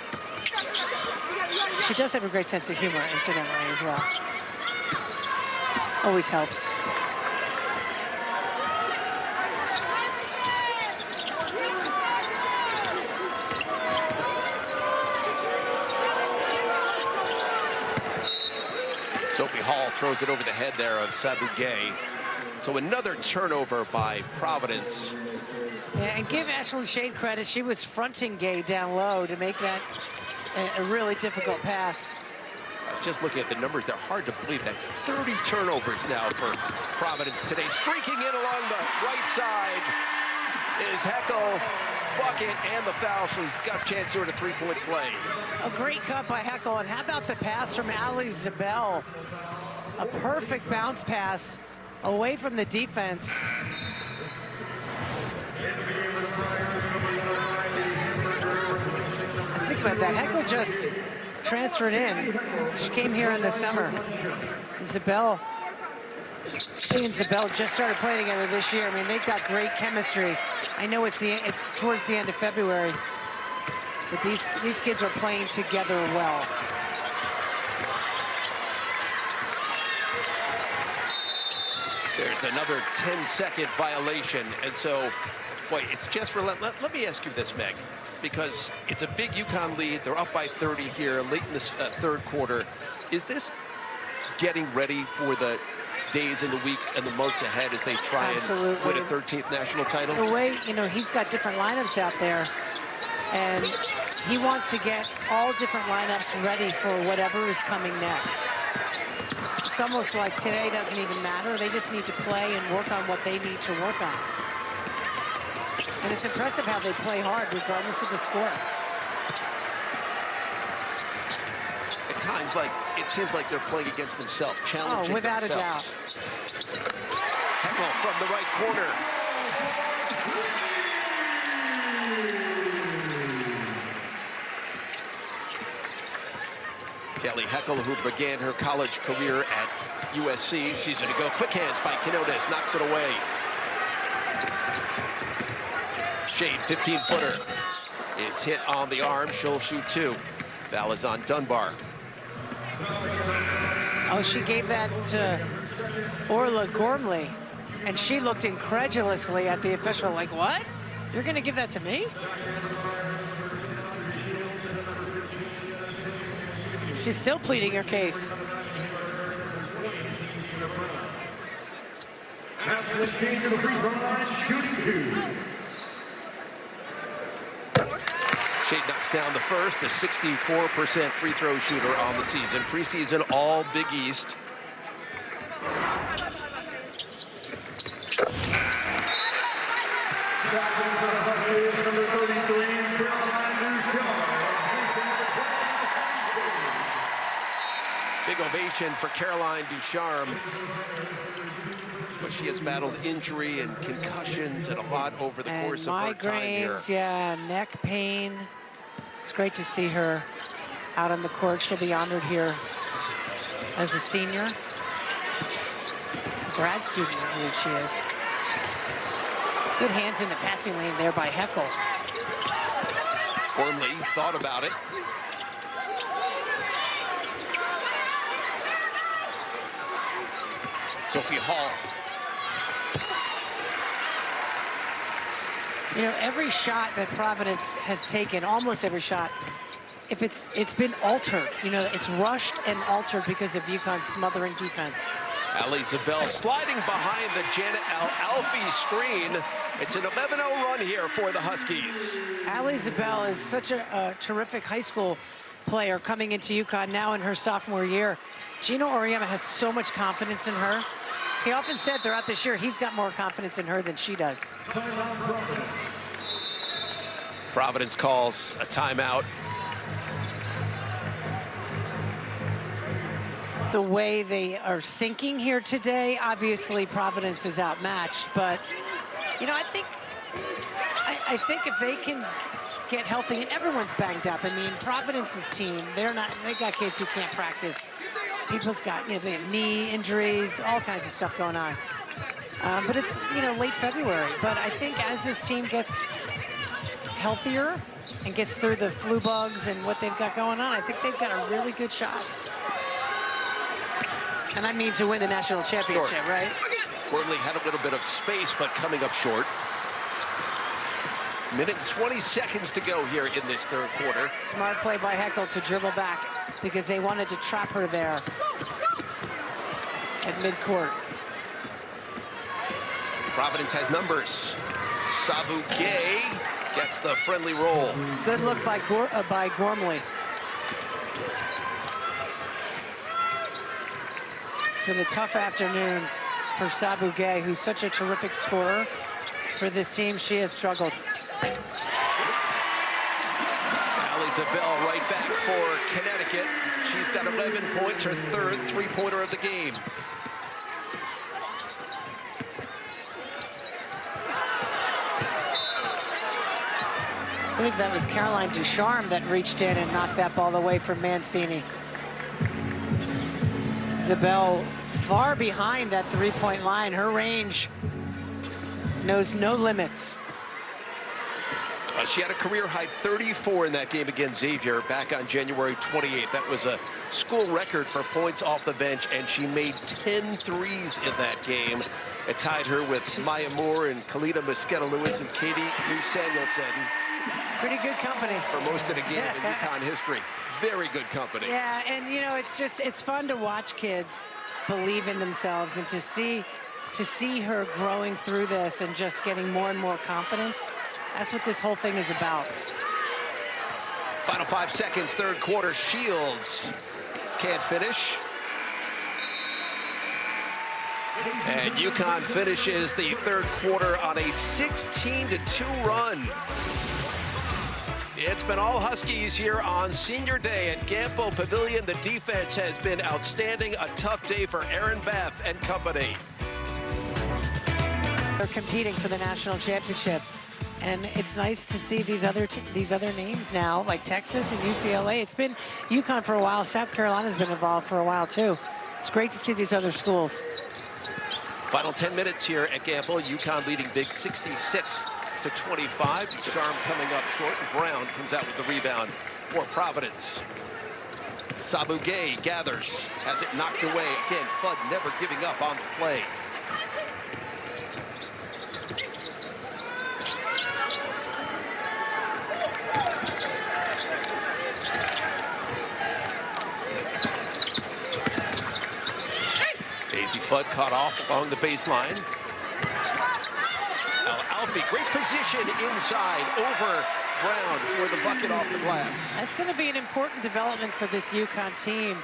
She does have a great sense of humor, incidentally, as well. Always helps. Sophie Hall throws it over the head there of Sabu Gay. So another turnover by Providence. Yeah, and give Ashley Shade credit. She was fronting Gay down low to make that a really difficult pass. Just looking at the numbers, they're hard to believe. That's 30 turnovers now for Providence today. Streaking in along the right side is Heckel. Bucket and the foul. She's got a chance here at a three-point play. A great cut by Heckel. And how about the pass from Ali Zabel? A perfect bounce pass away from the defense. Think about that. Heckel just transferred in. She came here in the summer. And Zabel, she and Zabel just started playing together this year. I mean, they've got great chemistry. I know it's towards the end of February, but these kids are playing together well. There's another 10-second violation, and so, boy, it's just relentless. Let me ask you this, Meg, because it's a big UConn lead. They're up by 30 here late in the third quarter. Is this getting ready for the days and the weeks and the months ahead as they try and win a 13th national title? The way, you know, he's got different lineups out there, and he wants to get all different lineups ready for whatever is coming next. It's almost like today doesn't even matter. They just need to play and work on what they need to work on. And it's impressive how they play hard regardless of the score. At times, it seems like they're playing against themselves, challenging without themselves. a doubt. Heckel from the right corner. Kelly Heckel, who began her college career at USC, season ago. Quick hands by Quinones, knocks it away. Shade, 15-footer, is hit on the arm. She'll shoot two. Foul is on Dunbar. Oh, she gave that to Orla Gormley, and she looked incredulously at the official like, what? You're going to give that to me? She's still pleading her case. Pass the change to the free throw line, shooting two. Shade knocks down the first, the 64% free throw shooter on the season. Preseason all Big East. Huskies, number 33, Caroline Ducharme. Big ovation for Caroline Ducharme. But she has battled injury and concussions and a lot over the course of her time here. Migraines, yeah, neck pain. It's great to see her out on the court. She'll be honored here as a senior. Grad student, I believe she is. Good hands in the passing lane there by Heckel. Gormley thought about it. Sophie Hall. You know, every shot that Providence has taken, almost every shot, if it's been altered. You know, it's rushed and altered because of UConn's smothering defense. Ali Zabel sliding behind the Janet Al-Alfi screen. It's an 11-0 run here for the Huskies. Ali Zabel is such a terrific high school player coming into UConn now in her sophomore year. Gino Auriemma has so much confidence in her. He often said throughout this year he's got more confidence in her than she does. Providence calls a timeout. The way they are sinking here today, obviously Providence is outmatched, but you know, I think if they can get healthy, and everyone's banged up. I mean, Providence's team, they got kids who can't practice. People's got, you know, they have knee injuries, all kinds of stuff going on. But it's, you know, late February. But I think as this team gets healthier and gets through the flu bugs and what they've got going on, I think they've got a really good shot. And I mean to win the national championship, right? Worley had a little bit of space, but coming up short. Minute and 20 seconds to go here in this third quarter. Smart play by Heckel to dribble back because they wanted to trap her there at midcourt. Providence has numbers. Sabu Gay gets the friendly roll. Good look by Gormley. It's been a tough afternoon for Sabu Gay, who's such a terrific scorer for this team. She has struggled. Ali Zabel right back for Connecticut. She's got 11 points, her third three-pointer of the game. I believe that was Caroline Ducharme that reached in and knocked that ball away from Mancini. Zabel far behind that three-point line. Her range knows no limits. She had a career-high 34 in that game against Xavier back on January 28th. That was a school record for points off the bench, and she made 10 threes in that game. It tied her with Maya Moore and Kalita Mosqueda-Lewis and Katie Samuelson. Pretty good company. For most of the game in UConn history. Very good company. Yeah, and you know, it's fun to watch kids believe in themselves and to see her growing through this and just getting more and more confidence. That's what this whole thing is about. Final 5 seconds, third quarter. Shields can't finish. And UConn finishes the third quarter on a 16-2 run. It's been all Huskies here on Senior Day at Gamble Pavilion. The defense has been outstanding. A tough day for Aaron Bath and company. They're competing for the national championship. And it's nice to see these other names now, like Texas and UCLA. It's been UConn for a while. South Carolina's been involved for a while, too. It's great to see these other schools. Final 10 minutes here at Gamble. UConn leading big 66-25. Charm coming up short, and Brown comes out with the rebound for Providence. Sabu Gay gathers, has it knocked away. Again, Fudd never giving up on the play. Daisy Fudd caught off along the baseline. Alfie, great position inside over Brown for the bucket off the glass. That's going to be an important development for this UConn team.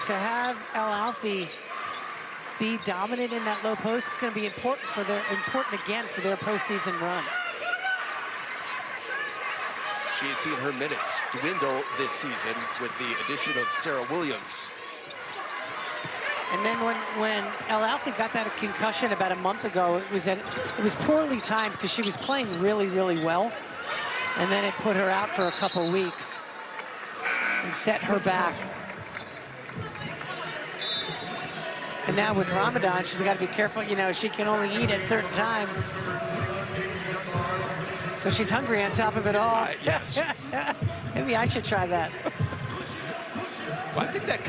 To have Alfie be dominant in that low post is going to be important again for their postseason run. She has seen her minutes dwindle this season with the addition of Sarah Williams. And then when Alfie got that concussion about a month ago, it was poorly timed because she was playing really, really well. And then it put her out for a couple weeks and set her back. And now with Ramadan, she's got to be careful. You know, she can only eat at certain times. So she's hungry on top of it all. Yes. Maybe I should try that. Well, I think that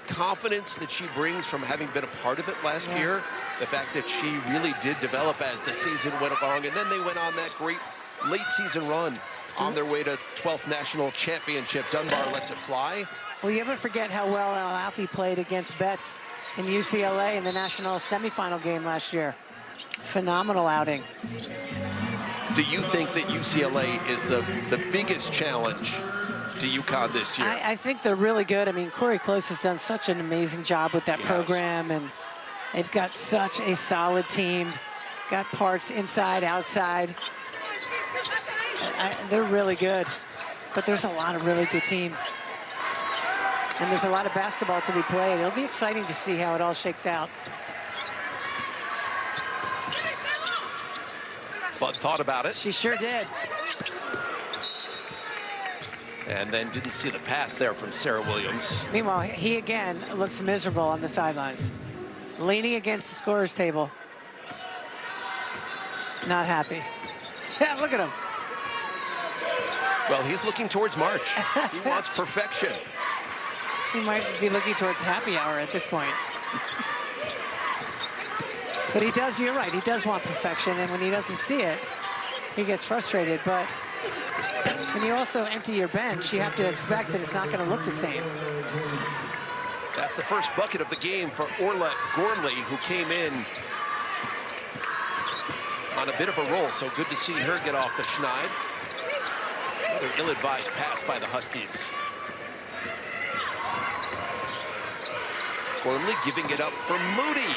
confidence that she brings from having been a part of it last year the fact that she really did develop as the season went along, and then they went on that great late season run on their way to 12th national championship. Dunbar lets it fly. Well, you ever forget how well Alfie played against Betts in UCLA in the national semifinal game last year? Phenomenal outing. Do you think that UCLA is the biggest challenge to UConn this year? I think they're really good. I mean, Corey Close has done such an amazing job with that program, and they've got such a solid team. Got parts inside, outside. They're really good, but there's a lot of really good teams. And there's a lot of basketball to be played. It'll be exciting to see how it all shakes out. Fudd thought about it. She sure did. And then didn't see the pass there from Sarah Williams. Meanwhile, he again looks miserable on the sidelines. Leaning against the scorer's table. Not happy. Look at him. Well, he's looking towards March. He wants perfection. He might be looking towards happy hour at this point. But he does, you're right, he does want perfection, and when he doesn't see it, he gets frustrated. But when you also empty your bench, you have to expect that it's not going to look the same. That's the first bucket of the game for Orla Gormley, who came in on a bit of a roll, so good to see her get off the schneid. Another ill-advised pass by the Huskies. Gormley giving it up for Moody.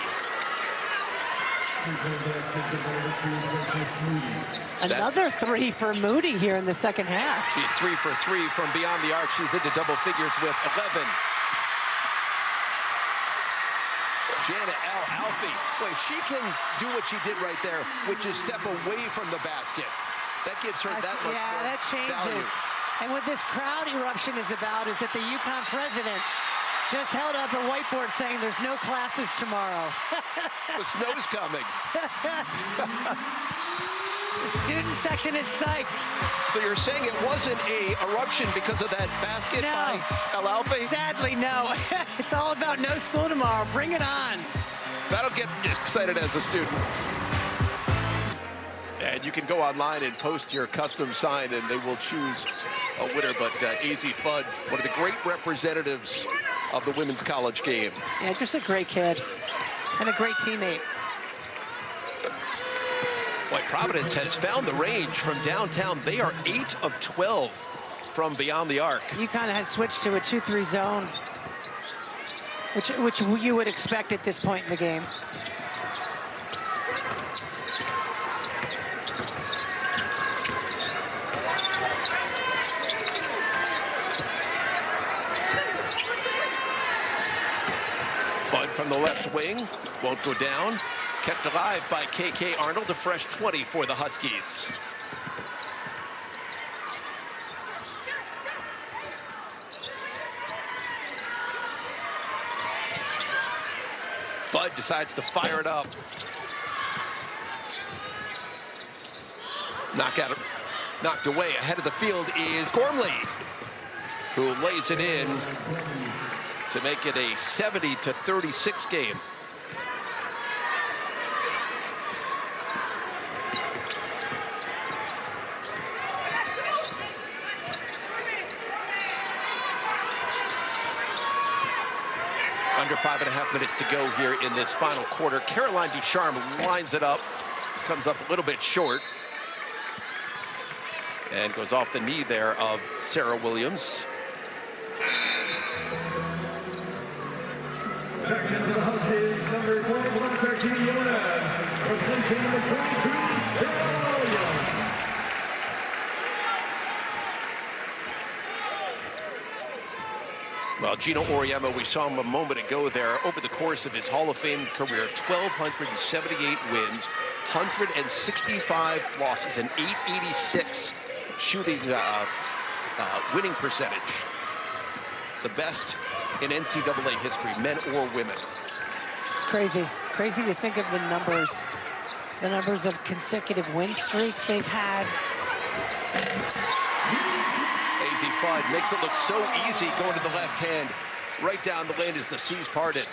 Another three for Moody here in the second half. She's 3 for 3 from beyond the arc. She's into double figures with 11. Jana Alfie. Boy, she can do what she did right there, which is step away from the basket. That gives her that much more that changes. value. And what this crowd eruption is about is that the UConn president just held up a whiteboard saying there's no classes tomorrow. The snow's coming. The student section is psyched. So you're saying it wasn't a eruption because of that basket by El Alfie? Sadly, no. It's all about no school tomorrow. Bring it on. That'll get you excited as a student. And you can go online and post your custom sign, and they will choose a winner. But AZ Fudd, one of the great representatives of the women's college game. Yeah, just a great kid and a great teammate. Boy, Providence has found the range from downtown. They are 8 of 12 from beyond the arc. UConn has switched to a 2-3 zone, which you would expect at this point in the game. Fudd from the left wing, won't go down. Kept alive by KK Arnold, a fresh 20 for the Huskies. Fudd decides to fire it up. Knocked away. Ahead of the field is Gormley, who lays it in to make it a 70-36 game. Under 5.5 minutes to go here in this final quarter. Caroline Ducharme lines it up, comes up a little bit short, and goes off the knee there of Sarah Williams. Back into the Huskies, number 41, Becky Jonas, replacing number 22, Sarah Williams. Well, Gino Auriemma, we saw him a moment ago there. Over the course of his Hall of Fame career, 1,278 wins, 165 losses, and 886 shooting winning percentage. The best in NCAA history, men or women. It's crazy. Crazy to think of the numbers of consecutive win streaks they've had. AZ Fudd makes it look so easy going to the left hand. Right down the lane as the seas parted.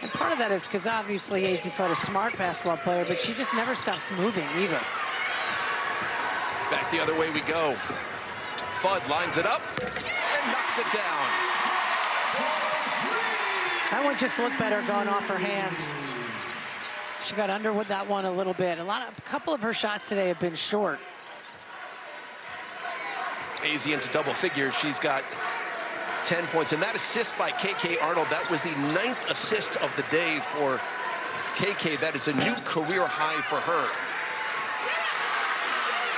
And part of that is because obviously AZ Fudd is a smart basketball player, but she just never stops moving either. Back the other way we go. Fudd lines it up and knocks it down. That one just looked better going off her hand. She got under with that one a little bit. A couple of her shots today have been short. AZ into double figures. She's got 10 points. And that assist by KK Arnold, that was the 9th assist of the day for KK. That is a new career high for her.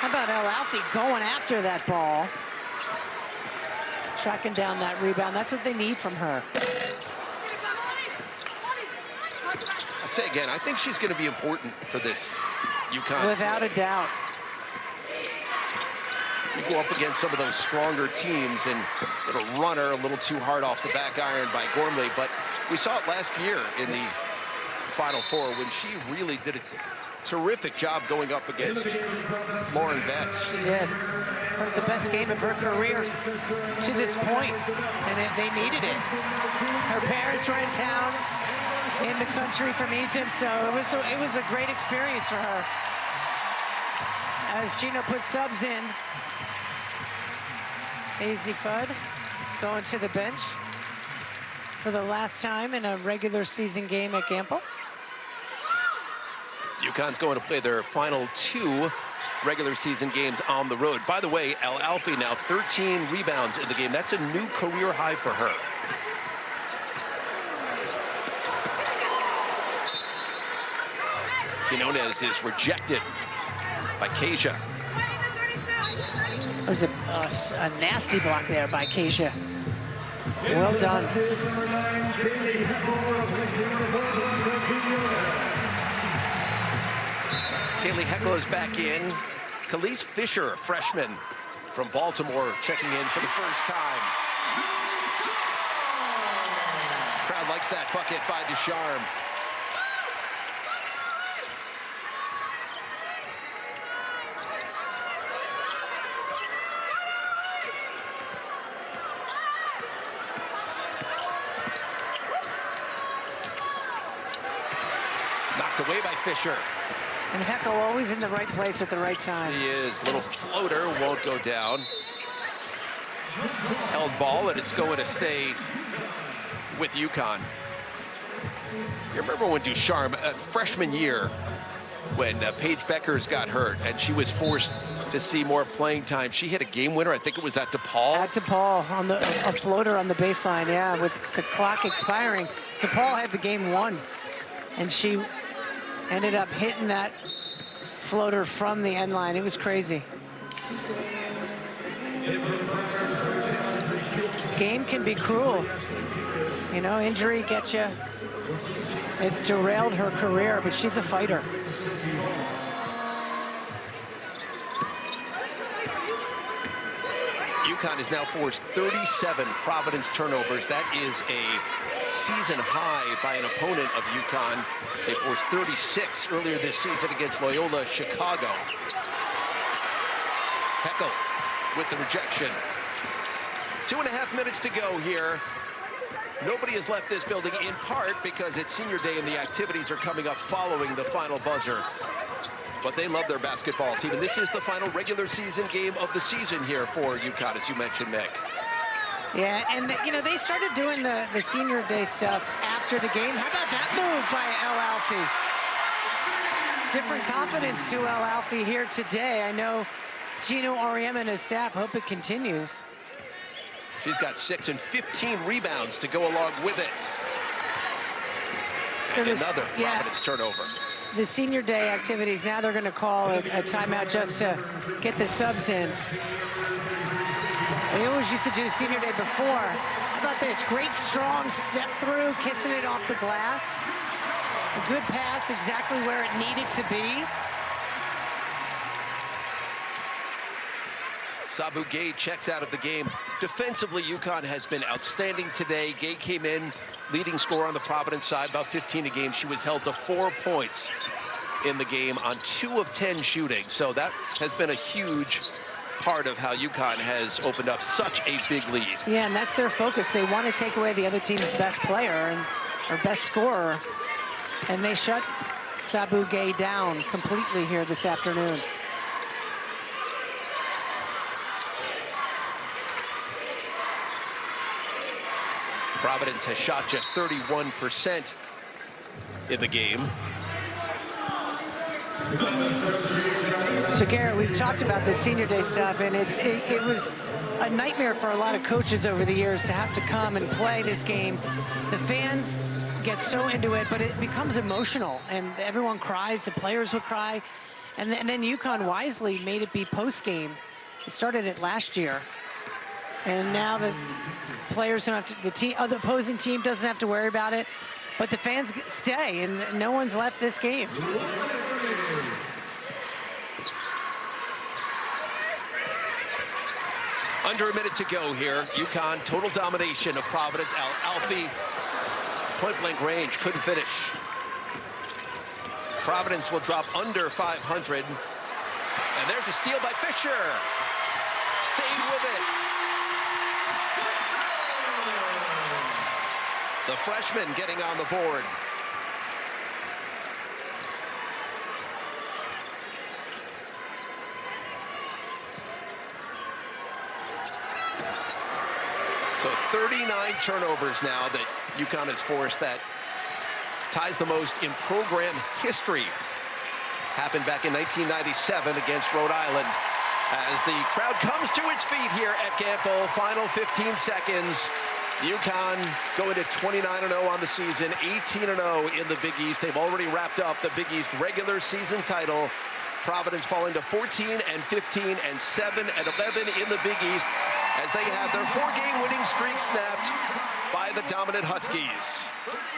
How about El Alfie going after that ball? Tracking down that rebound. That's what they need from her. I say again, I think she's going to be important for this UConn Without team. a doubt. You go up against some of those stronger teams and it'll run her a little too hard off the back iron by Gormley, but we saw it last year in the Final Four when she really did a terrific job going up against Lauren Betts. She did. One of the best game of her career to this point, and they needed it. Her parents were in town, in the country from Egypt, so it was a great experience for her. As Gino put subs in, AZ Fudd going to the bench for the last time in a regular season game at Gamble. UConn's going to play their final 2 regular season games on the road. By the way, El Alfie now 13 rebounds in the game. That's a new career high for her. Quinones is rejected by Keisha. It was a nasty block there by Keisha. Well done. Kaylee Heckel is back in. Khalees Fisher, freshman from Baltimore, checking in for the first time. Crowd likes that bucket by Ducharme. Knocked away by Fisher. And Heckel always in the right place at the right time. He is. Little floater won't go down. Held ball, and it's going to stay with UConn. You remember when Ducharme, freshman year, when Paige Beckers got hurt and she was forced to see more playing time, she hit a game winner. I think it was at DePaul. At DePaul, on a floater on the baseline, yeah, with the clock expiring. DePaul had the game won, and she ended up hitting that floater from the end line. It was crazy. Game can be cruel. You know, injury gets you. It's derailed her career, but she's a fighter. UConn has now forced 37 Providence turnovers. That is a season high by an opponent of UConn. They forced 36 earlier this season against Loyola Chicago. Heckel with the rejection. 2.5 minutes to go here. Nobody has left this building, in part because it's senior day and the activities are coming up following the final buzzer. But they love their basketball team, and this is the final regular season game of the season here for UConn, as you mentioned, Meg. Yeah, and you know, they started doing the senior day stuff after the game. How about that move by El Alfie? Different confidence to El Alfie here today. I know Gino Auriemma and his staff hope it continues. She's got 6 and 15 rebounds to go along with it. So And another Providence turnover. The senior day activities, now they're going to call a timeout just to get the subs in. They always used to do senior day before. How about this? Great strong step through, kissing it off the glass. A good pass, exactly where it needed to be. Sabu Gay checks out of the game. Defensively, UConn has been outstanding today. Gay came in, leading scorer on the Providence side, about 15 a game. She was held to 4 points in the game on 2 of 10 shooting. So that has been a huge part of how UConn has opened up such a big lead. Yeah, and that's their focus. They want to take away the other team's best player, and or best scorer, and they shut Sabu Gay down completely here this afternoon. Providence has shot just 31% in the game. So Garrett, we've talked about the senior day stuff, and it was a nightmare for a lot of coaches over the years to have to come and play this game. The fans get so into it, but it becomes emotional, and everyone cries. The players would cry, and then UConn wisely made it be post-game. It started it last year, and now the players don't have to, the opposing team doesn't have to worry about it, but the fans stay, and no one's left this game. Under a minute to go here. UConn, total domination of Providence. Alfie, point-blank range, couldn't finish. Providence will drop under 500. And there's a steal by Fisher. Stayed with it. The freshman getting on the board. So 39 turnovers now that UConn has forced. That ties the most in program history. Happened back in 1997 against Rhode Island. As the crowd comes to its feet here at Gamble, final 15 seconds. UConn going to 29-0 on the season, 18-0 in the Big East. They've already wrapped up the Big East regular season title. Providence falling to 14-15 and 7-11 in the Big East, as they have their 4-game winning streak snapped by the dominant Huskies.